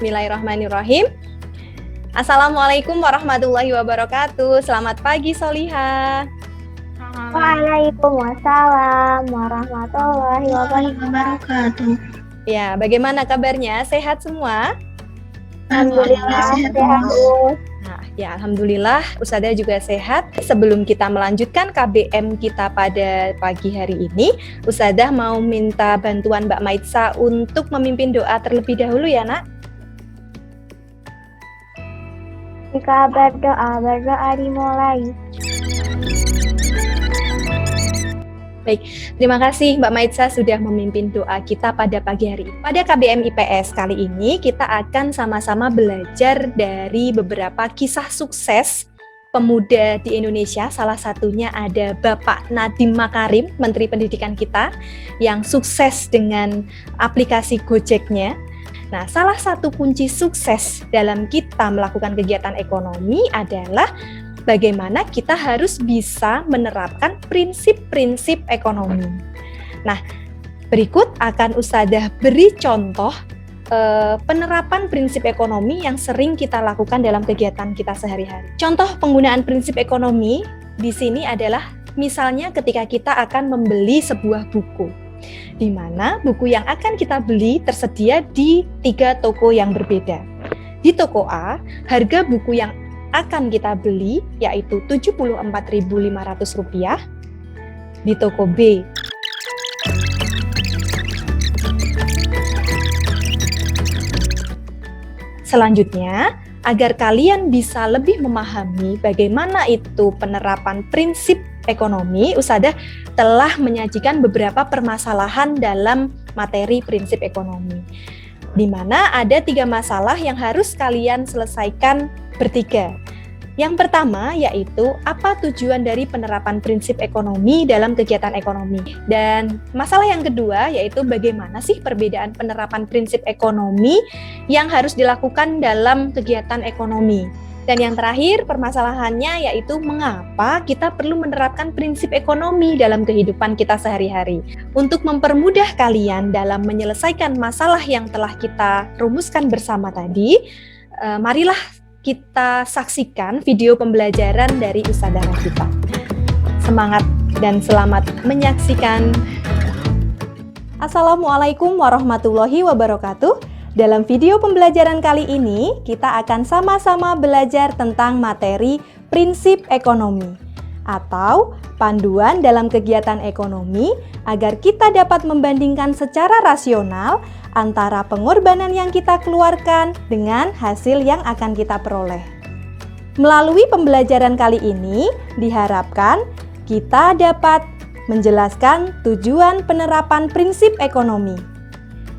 Bismillahirrahmanirrahim. Assalamualaikum warahmatullahi wabarakatuh. Selamat pagi Solihah. Waalaikumsalam warahmatullahi wabarakatuh. Ya, bagaimana kabarnya? Sehat semua? Alhamdulillah sehat, Bu. Nah, ya alhamdulillah Ustazah juga sehat. Sebelum kita melanjutkan KBM kita pada pagi hari ini, Ustazah mau minta bantuan Mbak Maitsa untuk memimpin doa terlebih dahulu ya, Nak. Jika berdoa dimulai. Baik, terima kasih Mbak Maitsa sudah memimpin doa kita pada pagi hari ini. Pada KBM IPS kali ini kita akan sama-sama belajar dari beberapa kisah sukses pemuda di Indonesia. Salah satunya ada Bapak Nadiem Makarim, Menteri Pendidikan kita, yang sukses dengan aplikasi Gojeknya. Nah, salah satu kunci sukses dalam kita melakukan kegiatan ekonomi adalah bagaimana kita harus bisa menerapkan prinsip-prinsip ekonomi. Nah, berikut akan Ustazah beri contoh penerapan prinsip ekonomi yang sering kita lakukan dalam kegiatan kita sehari-hari. Contoh penggunaan prinsip ekonomi di sini adalah misalnya ketika kita akan membeli sebuah buku, di mana buku yang akan kita beli tersedia di 3 toko yang berbeda. Di toko A, harga buku yang akan kita beli yaitu Rp74.500. Di toko B, selanjutnya, agar kalian bisa lebih memahami bagaimana itu penerapan prinsip ekonomi, Ustazah telah menyajikan beberapa permasalahan dalam materi prinsip ekonomi, di mana ada 3 masalah yang harus kalian selesaikan bertiga. Yang pertama yaitu apa tujuan dari penerapan prinsip ekonomi dalam kegiatan ekonomi. Dan masalah yang kedua yaitu bagaimana sih perbedaan penerapan prinsip ekonomi yang harus dilakukan dalam kegiatan ekonomi. Dan yang terakhir permasalahannya yaitu mengapa kita perlu menerapkan prinsip ekonomi dalam kehidupan kita sehari-hari. Untuk mempermudah kalian dalam menyelesaikan masalah yang telah kita rumuskan bersama tadi, marilah kita saksikan video pembelajaran dari Ustazah kita. Semangat dan selamat menyaksikan. Assalamualaikum warahmatullahi wabarakatuh. Dalam video pembelajaran kali ini, kita akan sama-sama belajar tentang materi prinsip ekonomi atau panduan dalam kegiatan ekonomi agar kita dapat membandingkan secara rasional antara pengorbanan yang kita keluarkan dengan hasil yang akan kita peroleh. Melalui pembelajaran kali ini, diharapkan kita dapat menjelaskan tujuan penerapan prinsip ekonomi.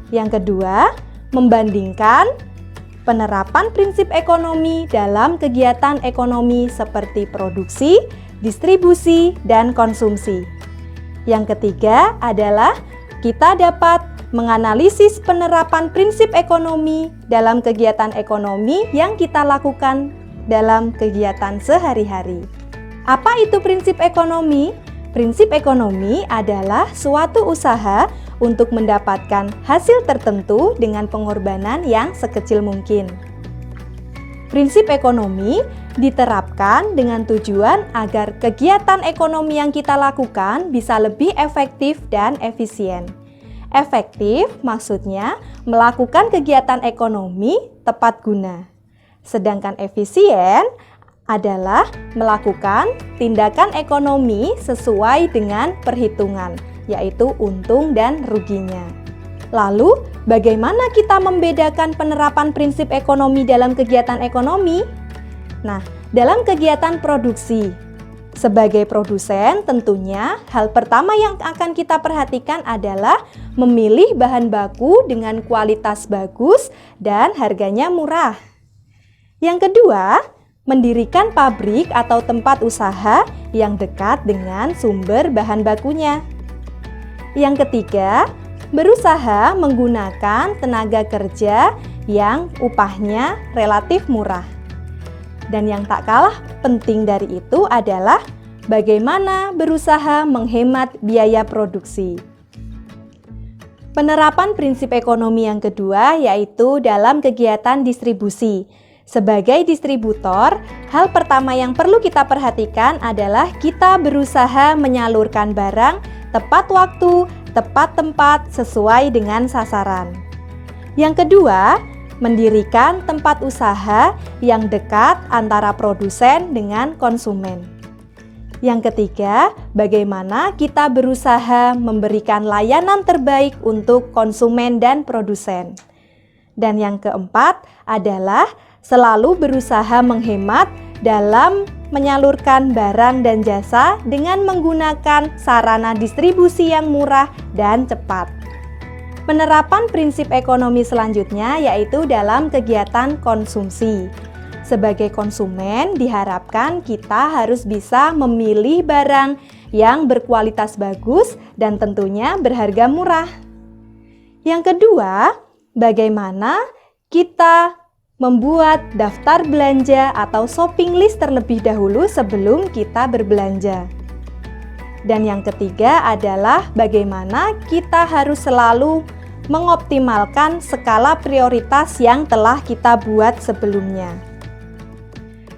Yang kedua, membandingkan penerapan prinsip ekonomi dalam kegiatan ekonomi seperti produksi, distribusi, dan konsumsi. Yang ketiga adalah kita dapat menganalisis penerapan prinsip ekonomi dalam kegiatan ekonomi yang kita lakukan dalam kegiatan sehari-hari. Apa itu prinsip ekonomi? Prinsip ekonomi adalah suatu usaha untuk mendapatkan hasil tertentu dengan pengorbanan yang sekecil mungkin. Prinsip ekonomi diterapkan dengan tujuan agar kegiatan ekonomi yang kita lakukan bisa lebih efektif dan efisien. Efektif maksudnya melakukan kegiatan ekonomi tepat guna. Sedangkan efisien adalah melakukan tindakan ekonomi sesuai dengan perhitungan, yaitu untung dan ruginya. Lalu, bagaimana kita membedakan penerapan prinsip ekonomi dalam kegiatan ekonomi? Nah, dalam kegiatan produksi, sebagai produsen tentunya hal pertama yang akan kita perhatikan adalah memilih bahan baku dengan kualitas bagus dan harganya murah. Yang kedua, mendirikan pabrik atau tempat usaha yang dekat dengan sumber bahan bakunya. Yang ketiga, berusaha menggunakan tenaga kerja yang upahnya relatif murah. Dan yang tak kalah penting dari itu adalah bagaimana berusaha menghemat biaya produksi. Penerapan prinsip ekonomi yang kedua yaitu dalam kegiatan distribusi. Sebagai distributor, hal pertama yang perlu kita perhatikan adalah kita berusaha menyalurkan barang tepat waktu, tepat tempat, sesuai dengan sasaran. Yang kedua, mendirikan tempat usaha yang dekat antara produsen dengan konsumen. Yang ketiga, bagaimana kita berusaha memberikan layanan terbaik untuk konsumen dan produsen. Dan yang keempat adalah selalu berusaha menghemat dalam menyalurkan barang dan jasa dengan menggunakan sarana distribusi yang murah dan cepat. Penerapan prinsip ekonomi selanjutnya yaitu dalam kegiatan konsumsi. Sebagai konsumen, diharapkan kita harus bisa memilih barang yang berkualitas bagus dan tentunya berharga murah. Yang kedua, bagaimana kita membuat daftar belanja atau shopping list terlebih dahulu sebelum kita berbelanja. Dan yang ketiga adalah bagaimana kita harus selalu mengoptimalkan skala prioritas yang telah kita buat sebelumnya,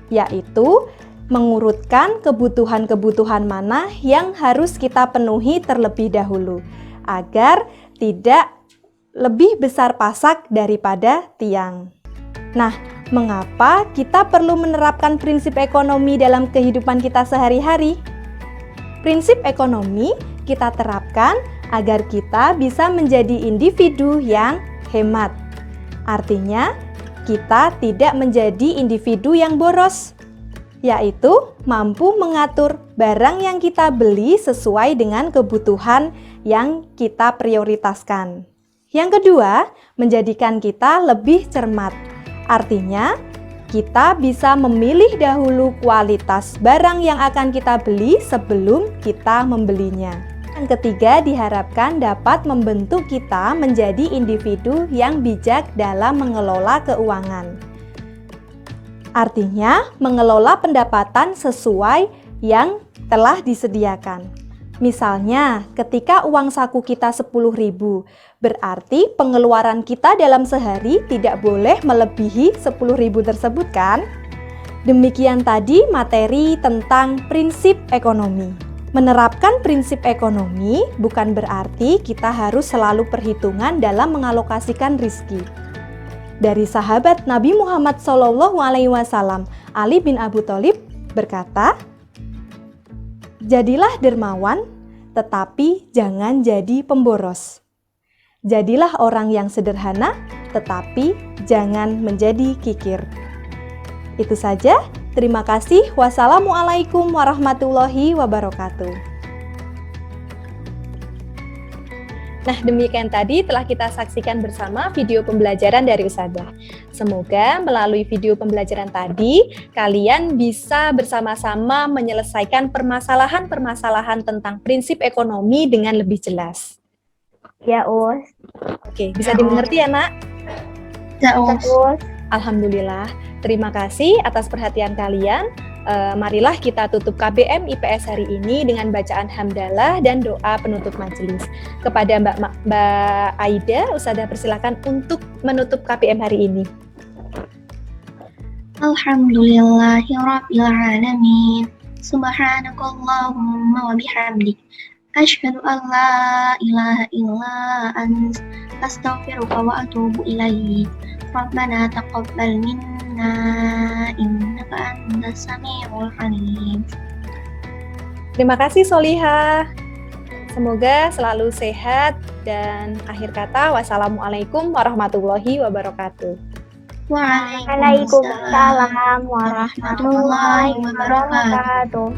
yaitu mengurutkan kebutuhan-kebutuhan mana yang harus kita penuhi terlebih dahulu agar tidak lebih besar pasak daripada tiang. Nah, mengapa kita perlu menerapkan prinsip ekonomi dalam kehidupan kita sehari-hari? Prinsip ekonomi kita terapkan agar kita bisa menjadi individu yang hemat. Artinya, kita tidak menjadi individu yang boros, yaitu mampu mengatur barang yang kita beli sesuai dengan kebutuhan yang kita prioritaskan. Yang kedua, menjadikan kita lebih cermat. Artinya, kita bisa memilih dahulu kualitas barang yang akan kita beli sebelum kita membelinya. Yang ketiga, diharapkan dapat membentuk kita menjadi individu yang bijak dalam mengelola keuangan. Artinya, mengelola pendapatan sesuai yang telah disediakan. Misalnya, ketika uang saku kita 10.000, berarti pengeluaran kita dalam sehari tidak boleh melebihi 10.000 tersebut kan? Demikian tadi materi tentang prinsip ekonomi. Menerapkan prinsip ekonomi bukan berarti kita harus selalu perhitungan dalam mengalokasikan rizki. Dari sahabat Nabi Muhammad SAW, Ali bin Abi Thalib berkata, "Jadilah dermawan, tetapi jangan jadi pemboros. Jadilah orang yang sederhana, tetapi jangan menjadi kikir." Itu saja. Terima kasih. Wassalamualaikum warahmatullahi wabarakatuh. Nah, demikian tadi telah kita saksikan bersama video pembelajaran dari Ustadzah. Semoga melalui video pembelajaran tadi, kalian bisa bersama-sama menyelesaikan permasalahan-permasalahan tentang prinsip ekonomi dengan lebih jelas. Ya, Us. Oke, bisa dimengerti ya, Nak? Ya, Us. Alhamdulillah. Terima kasih atas perhatian kalian. Marilah kita tutup KBM IPS hari ini dengan bacaan hamdalah dan doa penutup majelis. Kepada Mbak Aida, Ustadzah persilakan untuk menutup KBM hari ini. Alhamdulillahirabbil alamin. Subhanakallahumma wa bihamdik. Asyhadu an la ilaha illa anta astaghfiruka wa atubu ilaik. Rabbana taqabbal minna innaka antas samiul alim. Terima kasih Solihah. Semoga selalu sehat dan akhir kata wassalamualaikum warahmatullahi wabarakatuh. Waalaikumsalam warahmatullahi wabarakatuh.